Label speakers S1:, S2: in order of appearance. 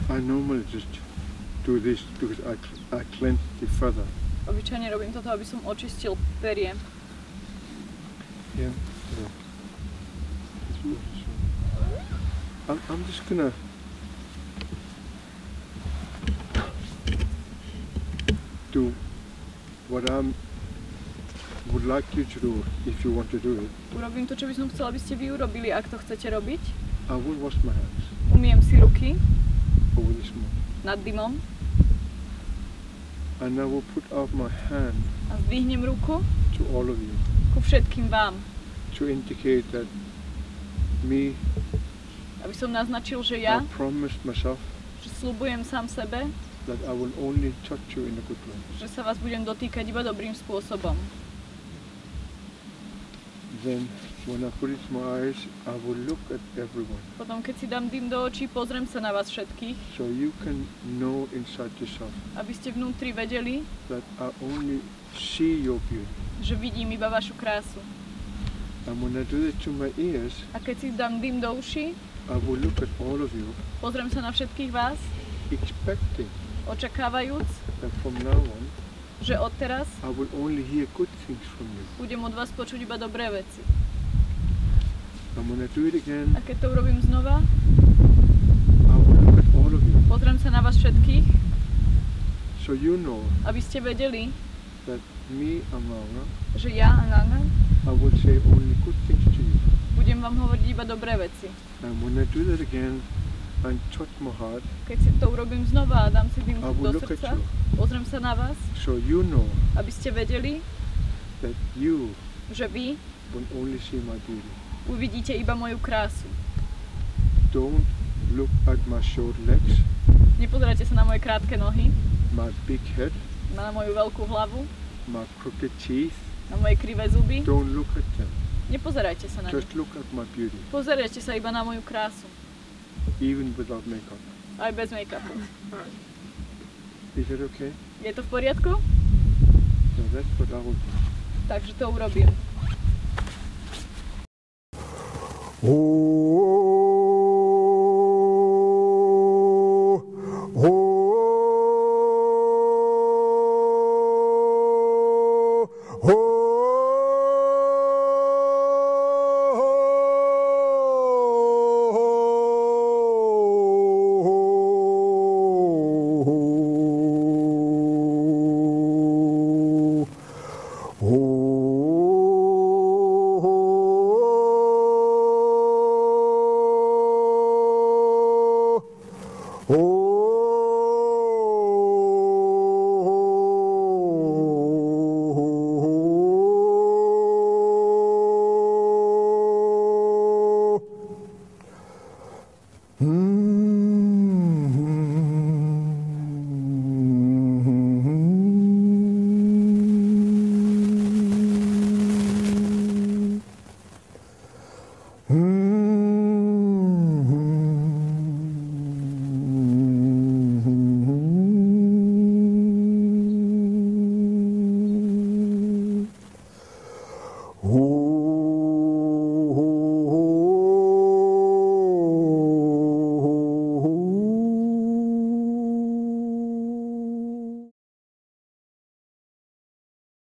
S1: I normally just do this because I cleanse the feather.
S2: Obyčajne robím toto, aby som očistil perie.
S1: Yeah. I'm just gonna do what I would like you to do if you want to do it.
S2: Urobím to, čo by som chcela, aby ste vy urobili, ak to chcete robiť.
S1: I will wash my hands
S2: Umyjem si ruky
S1: over this morning.
S2: nad dymom
S1: And I will put out my hand
S2: a zdvihnem ruku
S1: to all of you
S2: ku všetkým vám,
S1: to indicate that me,
S2: aby som naznačil, že
S1: I
S2: ja,
S1: promised myself
S2: že sľubujem sám sebe,
S1: that I will only touch you in a good way.
S2: že sa vás budem dotýkať iba dobrým spôsobom.
S1: Then when I put it to my eyes, I will look at everyone.
S2: Potom, keď si dám dym do očí, pozriem sa na vás všetkých,
S1: So you can know inside yourself
S2: aby ste vnútri vedeli,
S1: that I only see your beauty.
S2: že vidím iba vašu krásu.
S1: And when I do it to my ears,
S2: A keď si dám dym do uší,
S1: I will look at all of you,
S2: pozriem sa na všetkých vás,
S1: expecting
S2: očakávajúc,
S1: that from now on,
S2: že odteraz
S1: I will only hear good things from you.
S2: budem od vás počuť iba dobré veci.
S1: And when I do it again,
S2: A keď to urobím znova,
S1: I will look at all of you,
S2: pozriem sa na vás všetkých,
S1: so you know
S2: aby ste vedeli,
S1: that me, Amara,
S2: že ja, Anganga,
S1: I will say only good things to you.
S2: budem vám hovoriť iba dobré veci.
S1: And when I do that again, and touch my heart,
S2: Keď si to urobím znova a dám si dym
S1: I will
S2: do
S1: look at
S2: srdca,
S1: you,
S2: pozriem sa na vás,
S1: so you know
S2: aby ste vedeli,
S1: that you
S2: že vy
S1: will only see my beauty.
S2: uvidíte iba moju krásu.
S1: Don't look at my short legs,
S2: Nepozerajte sa na moje krátke nohy,
S1: my big head,
S2: na moju veľkú hlavu,
S1: my crooked teeth.
S2: na moje krivé zuby.
S1: Don't look at them.
S2: Nepozerajte sa na ne.
S1: Just look at my beauty,
S2: Pozerajte sa iba na moju krásu.
S1: even without makeup.
S2: Aj bez make-upu.
S1: Is that okay?
S2: Je to v poriadku?
S1: So that's what I will do.
S2: Takže to urobím.
S1: Oh.